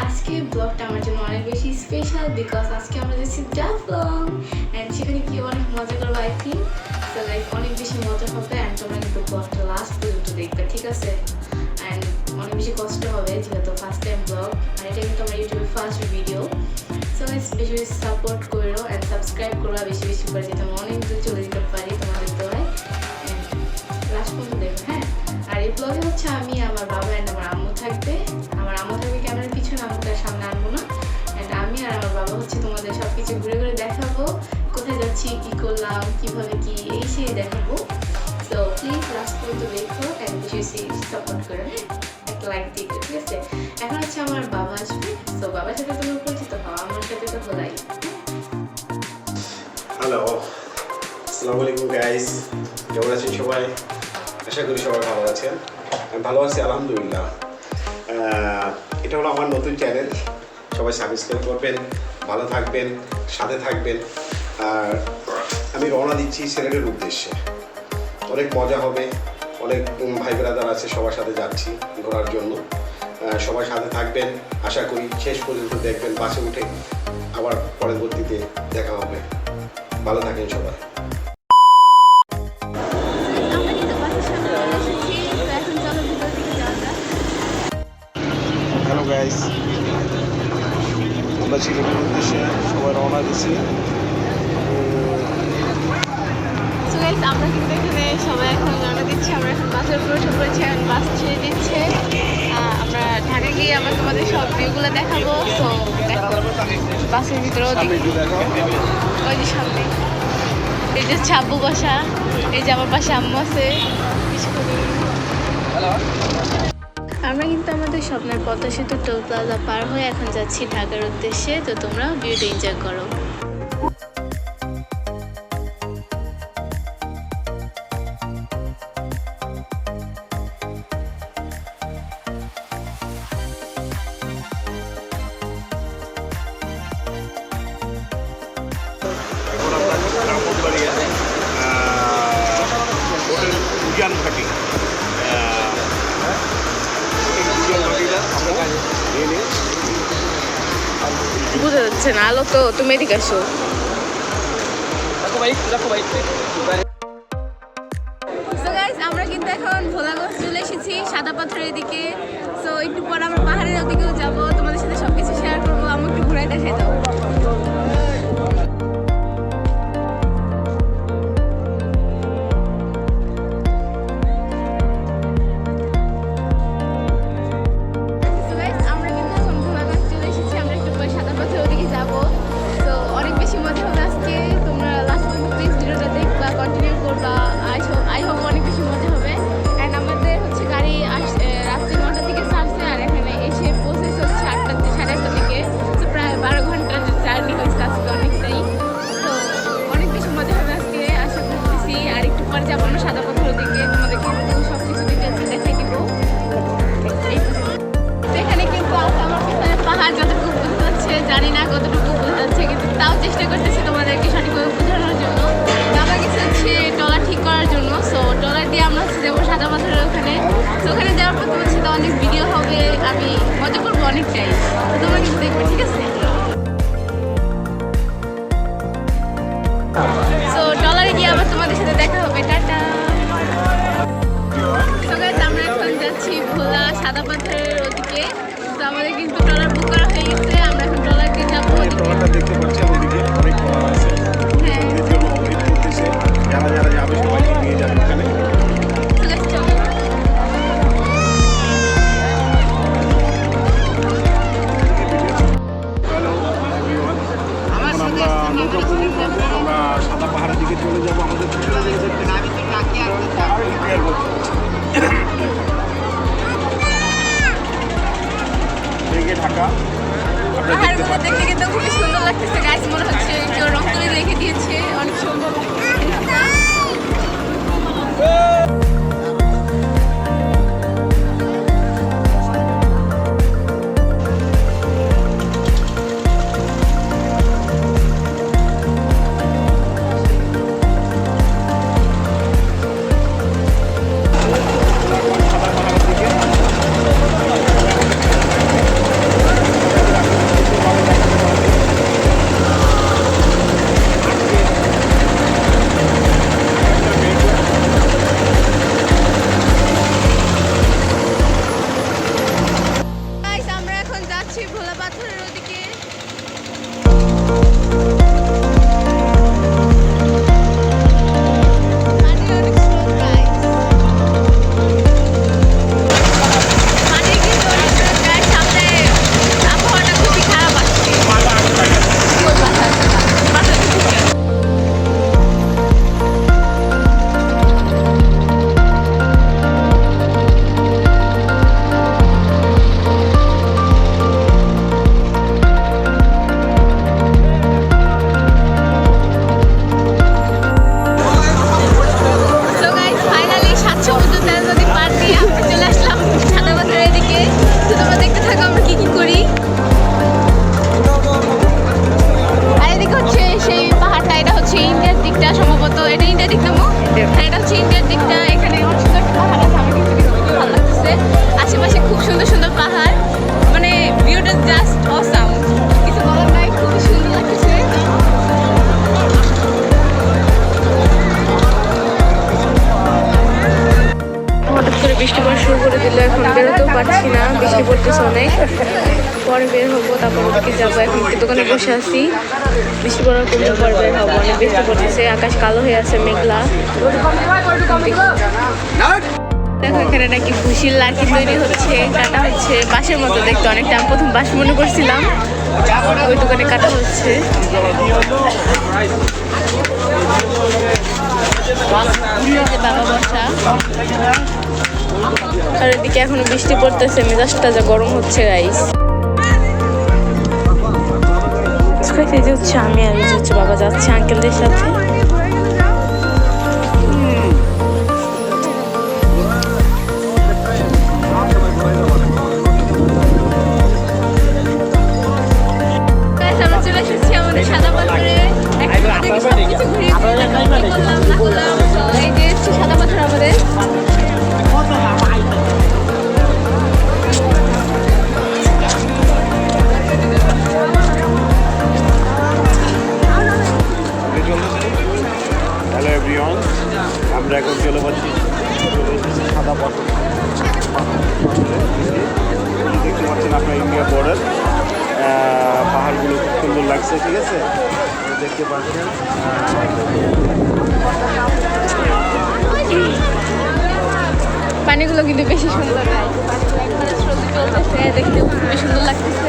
আজকে ব্লগটা আমার জন্য অনেক বেশি স্পেশাল বিকজ আজকে আমরা যাচ্ছি জাফলং অ্যান্ড সেখানে কি অনেক মজা করবো আই থিঙ্ক। সো লাইক অনেক বেশি মজা হবে অ্যান্ড তোমরা কিন্তু ব্লগটা লাস্ট পর্যন্ত দেখবে, ঠিক আছে? অ্যান্ড অনেক বেশি কষ্ট হবে যেহেতু ফার্স্ট টাইম ব্লগ আর এটা কিন্তু আমার ইউটিউবে ফার্স্ট ভিডিও। সো বেশি বেশি সাপোর্ট করো অ্যান্ড সাবস্ক্রাইব করো বেশি বেশি করে, যেটা আমি অনেক দূর চলে যেতে পারি তোমাদের দোয়ায়। অ্যান্ড লাস্ট পর্যন্ত দেখবে, হ্যাঁ। আর এই ব্লগে হচ্ছে আমি, আমার বাবা অ্যান্ড আমার আম্মু থাকবে। আমার আম্মু থাকবে ক্যামেরার পিছনে, আম্মুকে সামনে আনবো না। অ্যান্ড আমি আর আমার বাবা হচ্ছে তোমাদের সব কিছু ঘুরে ঘুরে দেখাবো, কোথায় যাচ্ছি, কী করলাম, কীভাবে কী এই সেই দেখাবো। সো প্লিজ লাস্ট পর্যন্ত দেখো অ্যান্ড বেশি বেশি সাপোর্ট করো, হ্যাঁ। একটা লাইক দিকে, ঠিক আছে? এখন হচ্ছে আমার বাবা আসবে। সো বাবার সাথে তোমরা পরিচিত হও, আমার সাথে তো হলাই। হ্যালো, আসসালামু আলাইকুম গাইস, কেমন আছেন সবাই? আশা করি সবাই ভালো আছেন। আমি ভালো আছি আলহামদুলিল্লাহ। এটা হলো আমার নতুন চ্যানেল, সবাই সাবস্ক্রাইব করবেন, ভালো থাকবেন, সাথে থাকবেন। আর আমি রওনা দিচ্ছি সিলেটের উদ্দেশ্যে। অনেক মজা হবে, অনেক ভাই ব্রাদার আছে, সবার সাথে যাচ্ছি ঘোরার জন্য। সবাই সাথে থাকবেন, আশা করি শেষ পর্যন্ত দেখবেন। বাসে উঠে আবার পরবর্তীতে দেখা হবে। ভালো থাকেন সবাই। হ্যালো গাইস, আমরা সিলেটের উদ্দেশ্যে সবাই রওনা দিচ্ছি। আমরা কিন্তু এখানে সবাই এখন রওনা দিচ্ছি। আমরা এখন বাসের উপরে উঠে পড়েছি, এখন বাস ছেড়ে দিচ্ছে। আমরা ঢাকা গিয়ে আবার তোমাদের সব ভিউগুলো দেখাবো। তো দেখো বাসের ভিতরেও ওই যে সামনে এই যে ছাব্বু বাসা, এই যে আমার পাশে আম্মু আছে। আমরা কিন্তু আমাদের স্বপ্নের পদ্মা সেতু টোল প্লাজা পার হয়ে এখন যাচ্ছি ঢাকার উদ্দেশ্যে। তো তোমরা ভিউটা এনজয় করো। বুঝা যাচ্ছে না আলো, তো তুমি এদিকে আসো। আমরা কিন্তু এখন ভোলাগঞ্জ চলে এসেছি, সাদা পাথরের দিকে। সো একটু পর আমরা পাহাড়ের ওদিকেও যাবো, তোমাদের সাথে সবকিছু শেয়ার করবো। আমি একটু ঘুরাই দেখাই দাও। জানি না কতটুকু বোঝা যাচ্ছে, কিন্তু তাও চেষ্টা করতেছি তোমাদেরকে সঠিকভাবে বোঝানোর জন্য। আমার কিছু হচ্ছে ট্রলার ঠিক করার জন্য। সো ট্রলার দিয়ে আমরা হচ্ছে যাবো সাদা পাথরের ওখানে। তো ওখানে যাওয়ার পর তোমার সাথে অনেক ভিডিও হবে, আমি মজা করবো অনেকটাই। তো তোমরা কিন্তু দেখবে, ঠিক আছে? সো ট্রলারে গিয়ে আবার তোমাদের সাথে দেখা হবে। টাটা। আমরা এখন যাচ্ছি ভোলা সাদা পাথরের ওদিকে। তো আমাদের কিন্তু ট্রলার বুক করা হয়ে গেছে। আমরা এখন ট্রলার দিয়ে যাবো। ট্রলারটা দেখতে পাচ্ছেন ওদিকে অনেক ট্রলার আছে। এর জন্য ওয়েট করতেছে, যারা যারা যাবে সবাইকে নিয়ে যাবে ওখানে। আমরা নৌকাপুরি করবো, আমরা সাদা পাহাড়ের দিকে চলে যাবো। আমাদের ঢাকা পাহাড়গুলো দেখতে কিন্তু খুবই সুন্দর লাগতেছে গাইস, মনে হচ্ছে কেউ রং করে রেখে দিয়েছে, অনেক সুন্দর লাগতেছে। পাহাড়, মানে ভিউটা জাস্ট অসাম, কিছু বলার নাই, খুবই সুন্দর লাগছে। হঠাৎ করে বৃষ্টি পড়া শুরু করে দিল, এখন বেরোতেও পারছি না, বৃষ্টি পড়তেছে অনেক। পরে বের হবো, তারপর ওদিকে যাবো। এখন একটু দোকানে বসে আছি, বৃষ্টি পড়ার কমলে পরে বের হবো। অনেক বৃষ্টি পড়তেছে, আকাশ কালো হয়ে আছে, মেঘলা। দেখো এখানে নাকি ভুসির লাঠি তৈরি হচ্ছে, কাটা হচ্ছে, বাঁশের মতো দেখতে অনেকটা। আমি প্রথম বাঁশ মনে করছিলাম, ওই দোকানে কাটা হচ্ছে। বাবা বসা, আর এদিকে এখনো বৃষ্টি পড়তেছে, মেজাজটা যা গরম হচ্ছে গাইস। এই যে হচ্ছে আমি, আর এই যে হচ্ছে বাবা যাচ্ছে আঙ্কেলদের সাথে। আমরা চলে এসেছি আমাদের সাদা পাথরে। এই যে হচ্ছে সাদা পাথর আমাদের। হ্যালো এভরিওয়ান, আমরা এখন চলে যাচ্ছি সাদা পাথর। দেখতে পাচ্ছেন আপনার ইন্ডিয়া বর্ডার, পাহাড়গুলো খুব সুন্দর লাগছে, ঠিক আছে, দেখতে পাচ্ছেন। পানিগুলো কিন্তু বেশি সুন্দর, স্রোত চলতেছে, দেখতে খুবই সুন্দর লাগতেছে।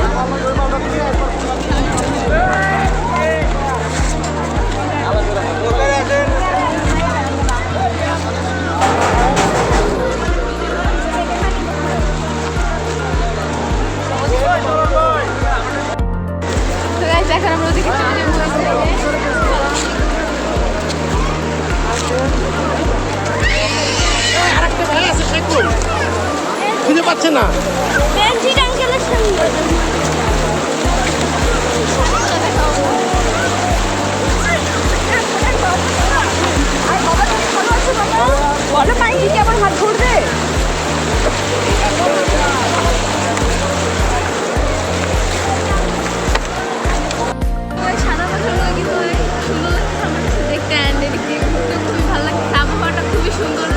এখন আমরা ওদিকে চলে যাবো। খুঁজে পাচ্ছে না। বলো পাইনি কি আমার হাত ধরবে? সাদা পাথরগুলো কিন্তু অনেক সুন্দর লাগছে আমার কাছে দেখতে, অ্যান্ড এদিকে ঘুরতে খুবই ভালো লাগছে। আবহাওয়াটা খুবই সুন্দর,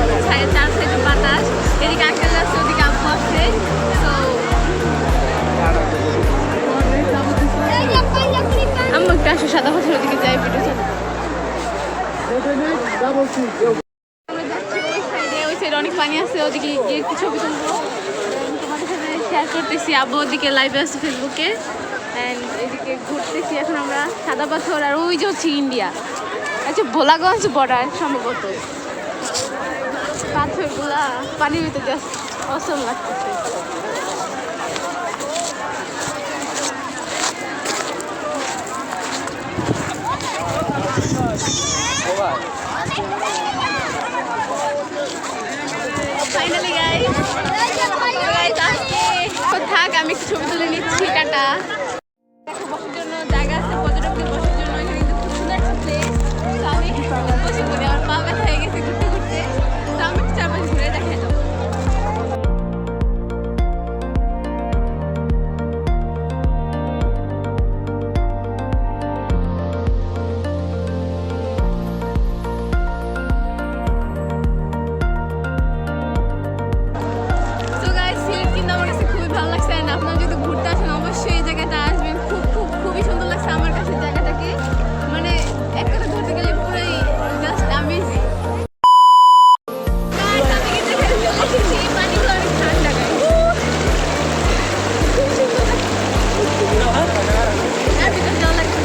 চার সাইডে বাতাস, এদিকে আঙ্কেল আছে, ওদিকে আব্বু আছে। তো আম্মু একটু আসো, সাদা পাথর ওদিকে যাই, ভিডিও চালাবো। ওই সাইডে অনেক পানি আছে, ওদিকে গিয়ে একটু ছবি তুলবো, তোমাদের সাথে শেয়ার করতেছি। আব্বু ওদিকে লাইভে আছে ফেসবুকে, অ্যান্ড এদিকে ঘুরতেছি এখন আমরা সাদা পাথর। আর ওই যে হচ্ছে ইন্ডিয়া, আচ্ছা ভোলাগঞ্জ বর্ডার সম্ভবত। পাথরগুলা পানির ভিতরে জাস্ট অসম লাগতেছে। ফাইনালি গাইস, থাক আমি একটু ছবি তুলে নিচ্ছি, টাটা। বসার জন্য জায়গা আছে, পর্যটকদের বসার জন্য। এখানে কিন্তু খুব সুন্দর একটা প্লেস, তো আমি বসে পড়ি, আমার পা ব্যথা হয়ে গেছে ঘুরতে ঘুরতে। তো আমি একটু চারপাশে ঘুরে দেখাই যাবো। ভালো লাগছে, and আপনারা যদি ঘুরতে আসেন অবশ্যই এই জায়গাটা আসবেন। খুবই সুন্দর লাগছে আমার কাছে জায়গাটাকে, মানে এক কথা ধরতে গেলে পুরোই জাস্ট অ্যামেজিং। পানিগুলো অনেক ঠান্ডা, আর ভিতরে জল লাগছে।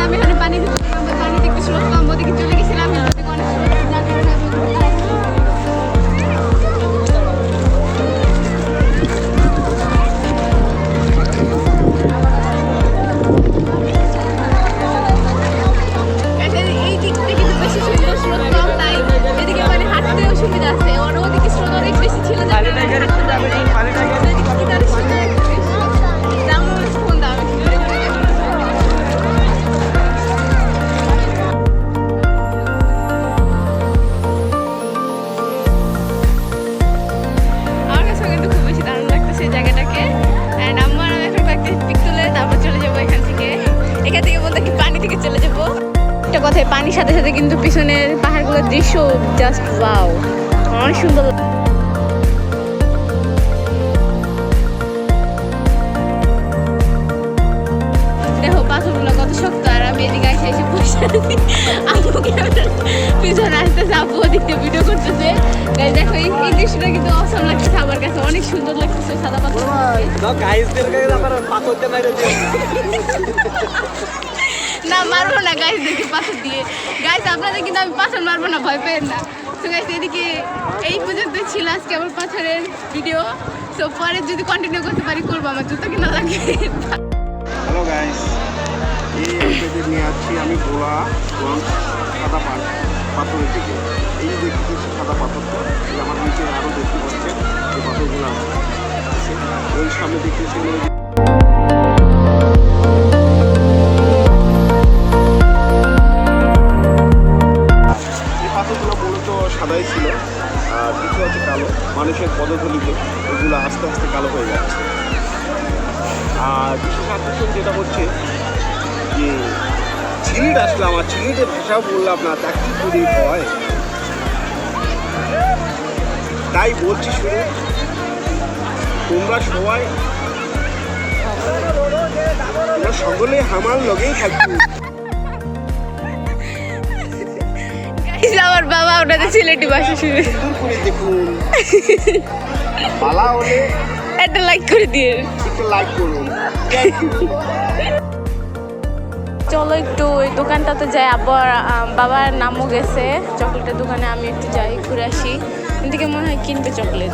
আমি এখানে পানি দেখতে স্রোত কম, ওদিকে চলে গেছিলাম, অনেক স্রোত। কথায় পানির সাথে সাথে কিন্তু পিছনের পাহাড়গুলোর দৃশ্য জাস্ট ওয়াও, অনেক সুন্দর। দেখো পাথরগুলো কত শক্ত, আর আমি এদিকে এসে বসে আছি। আম্মু ক্যামেরার পিছনে আসতেছে, আব্বু ওদিকে ভিডিও করতেছে। Guys, দেখো এই দৃশ্যটা কিন্তু অসাম লাগতেছে আমার কাছে, অনেক সুন্দর লাগতেছে সাদা পাথর। না মারবো না গাইস, দেখি পাথর দিয়ে। গাইস আপনাদের কিন্তু আমি পাথর মারবো না, ভয় পেন না। তো গাইস এদিকে এই পর্যন্ত ছিল আজকে আমার পাথরের ভিডিও। তো পরে যদি কন্টিনিউ করতে পারি করবো, আমার জুতো কিনা লাগে। হ্যালো গাইস, এই আপনাদের নিয়ে আসছি আমি গোলা সাদা পাথরের দিকে। এই যে দেখতেছি সাদা পাথরটা, এই আমার নিচে আরও দেখতে পাচ্ছেন এই পাথরগুলো আছে। ওই সামনে দেখতেছি এই পাথরগুলো মূলত সাদাই ছিল, আর কিছু আছে কালো। মানুষের পদধূলিতে ওগুলো আস্তে আস্তে কালো হয়ে যাচ্ছে। আর বিশেষ আকর্ষণ যেটা হচ্ছে যে ছিলিট আসলে আমার ছিলিটের ভাষাও বললাম না, তা কি করে হয়। তাই বলছি শুরু, তোমরা সবাই তোমরা সকলে আমার লগেই থাকবে। আমার বাবা ওনাদের সিলেটি ভাষা শুনে করে দেখুন, পালা হলে একটা লাইক করে দিয়ে একটু লাইক করুন। চলো একটু ওই দোকানটাতে যাই। আবার বাবার নামও গেছে চকলেটের দোকানে, আমি একটু যাই ঘুরে আসি। এদিকে মনে হয় কিনবে চকলেট।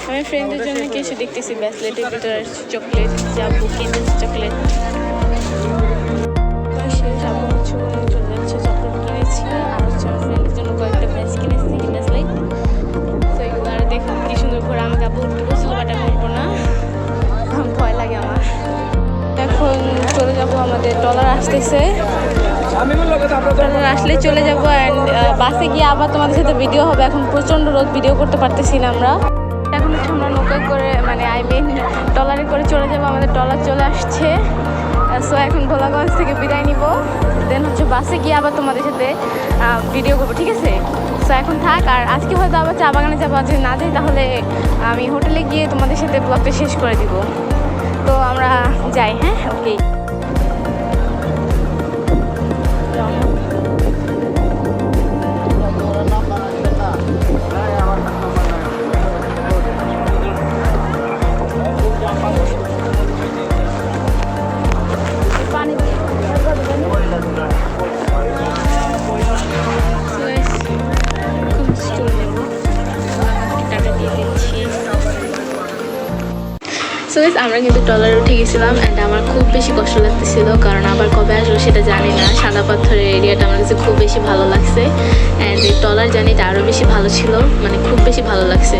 আমি ফ্রেন্ডের জন্য কিছু দেখতেছি ব্যাসলেটের ভিতরে চকলেট, যাবো কিনতে চকলেট। শেষ আবু কিছু চলে যাচ্ছে, চকলেট কিনেছি আর হচ্ছে আমার ফ্রেন্ডের জন্য কয়েকটা ব্যাস কিনেছি, ব্যাসলেট। তো এগুলো আর দেখো কি সুন্দর করে আমাকে আবু উঠতে বসলো, বাট আমি উঠবো না, ভয় লাগে আমার। এখন চলে যাব, আমাদের ট্রলার আসতেছে, ট্রলার আসলে চলে যাবো। অ্যান্ড বাসে গিয়ে আবার তোমাদের সাথে ভিডিও হবে। এখন প্রচণ্ড রোদ, ভিডিও করতে পারতেছি না আমরা। এখন হচ্ছে আমরা নৌকায় করে মানে ট্রলারে করে চলে যাবো, আমাদের ট্রলার চলে আসছে। সো এখন ভোলাগঞ্জ থেকে বিদায় নিব, দেন হচ্ছে বাসে গিয়ে আবার তোমাদের সাথে ভিডিও করবো, ঠিক আছে? সো এখন থাক। আর আজকে হয়তো আবার চা বাগানে যাবো, যদি না যাই তাহলে আমি হোটেলে গিয়ে তোমাদের সাথে ব্লগটা শেষ করে দিব। তো আমরা যাই, হ্যাঁ, ওকে। আমরা কিন্তু ট্রলারে উঠে গেছিলাম, অ্যান্ড আমার খুব বেশি কষ্ট লাগতেছিল, কারণ আবার কবে আসবো সেটা জানি না। সাদা পাথরের এরিয়াটা আমার কাছে খুব বেশি ভালো লাগছে, অ্যান্ড এই ট্রলার জার্নিটা আরও বেশি ভালো ছিল, মানে খুব বেশি ভালো লাগছে।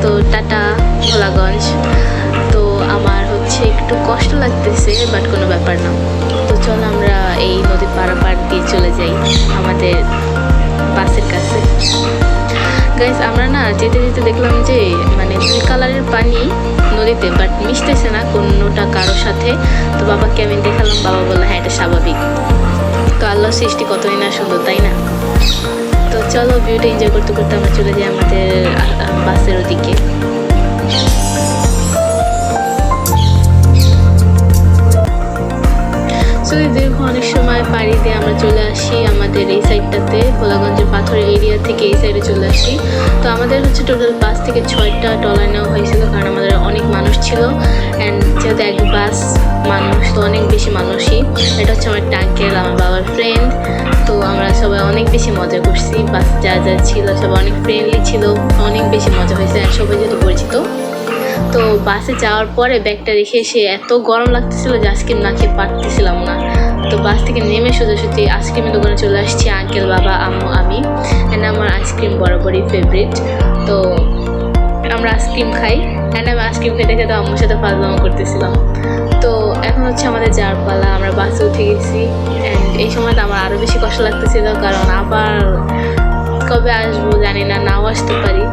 তো টাটা ভোলাগঞ্জ। তো আমার হচ্ছে একটু কষ্ট লাগতেছে, বাট কোনো ব্যাপার না। তো চল আমরা এই নদীর পারাপার দিয়ে চলে যাই আমাদের বাসের কাছে। গাইস আমরা না যেতে যেতে দেখলাম যে মানে 2 কালারের পানি নদীতে, বাট মিশতেছে না কোনোটা কারোর সাথে। তো বাবাকে আমি দেখালাম, বাবা বললো হ্যাঁ এটা স্বাভাবিক। তো আল্লাহ সৃষ্টি কতই না সুন্দর, তাই না? তো চলো ভিউটা এনজয় করতে করতে আমরা চলে যাই আমাদের বাসের ওদিকে। দীর্ঘ অনেক সময় পাড়ি দিয়ে আমরা চলে আসি আমাদের এই সাইডটাতে, ভোলাগঞ্জের পাথরের এরিয়া থেকে এই সাইডে চলে আসি। তো আমাদের হচ্ছে টোটাল বাস থেকে 6টা ট্রলার নেওয়া হয়েছিল, কারণ আমাদের অনেক মানুষ ছিল। অ্যান্ড যেহেতু এক বাস মানুষ, তো অনেক বেশি মানুষই। এটা হচ্ছে আমার আঙ্কেল, আমার বাবার ফ্রেন্ড। তো আমরা সবাই অনেক বেশি মজা করছি, বাস যা যা ছিল সবাই অনেক ফ্রেন্ডলি ছিল, অনেক বেশি মজা হয়েছে, আর সবাই যেহেতু পরিচিত। তো বাসে যাওয়ার পরে ব্যাগটা রেখে এসে এত গরম লাগতেছিল যে আইসক্রিম না খেয়ে পারতেছিলাম না। তো বাস থেকে নেমে সোজাসুজি আইসক্রিমের দোকানে চলে আসছি, আঙ্কেল, বাবা, আম্মু, আমি। অ্যান্ড আমার আইসক্রিম বরাবরই ফেভারিট। তো আমরা আইসক্রিম খাই, অ্যান্ড আমি আইসক্রিম খেতে খেতে আম্মুর সাথে ফাজলামো করতেছিলাম। তো এখন হচ্ছে আমাদের যাওয়ার পালা, আমরা বাসে উঠে গেছি। অ্যান্ড এই সময়টা আমার আরও বেশি কষ্ট লাগতেছিল, কারণ আবার কবে আসবো জানি না, নাও আসতে পারি।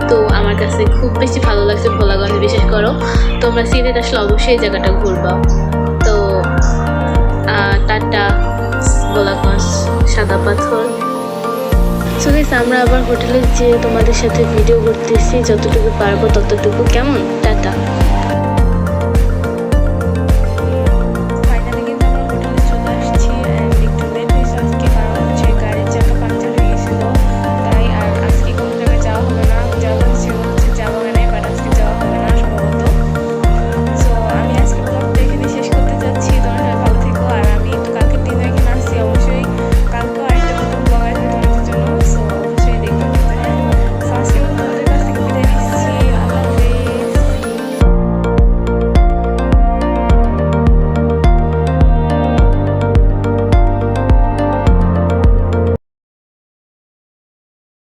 তো আমার কাছে খুব বেশি ভালো লাগছে ভোলাগঞ্জ, বিশেষ করো তোমরা সিলেট আসলে অবশ্যই এই জায়গাটা ঘুরবা। তো টাটা, গোলাপগঞ্জ, সাদা পাথর। সো গাইস আমরা আবার হোটেলে যেয়ে তোমাদের সাথে ভিডিও করতেছি, যতটুকু পারবো ততটুকু। কেমন? টাটা।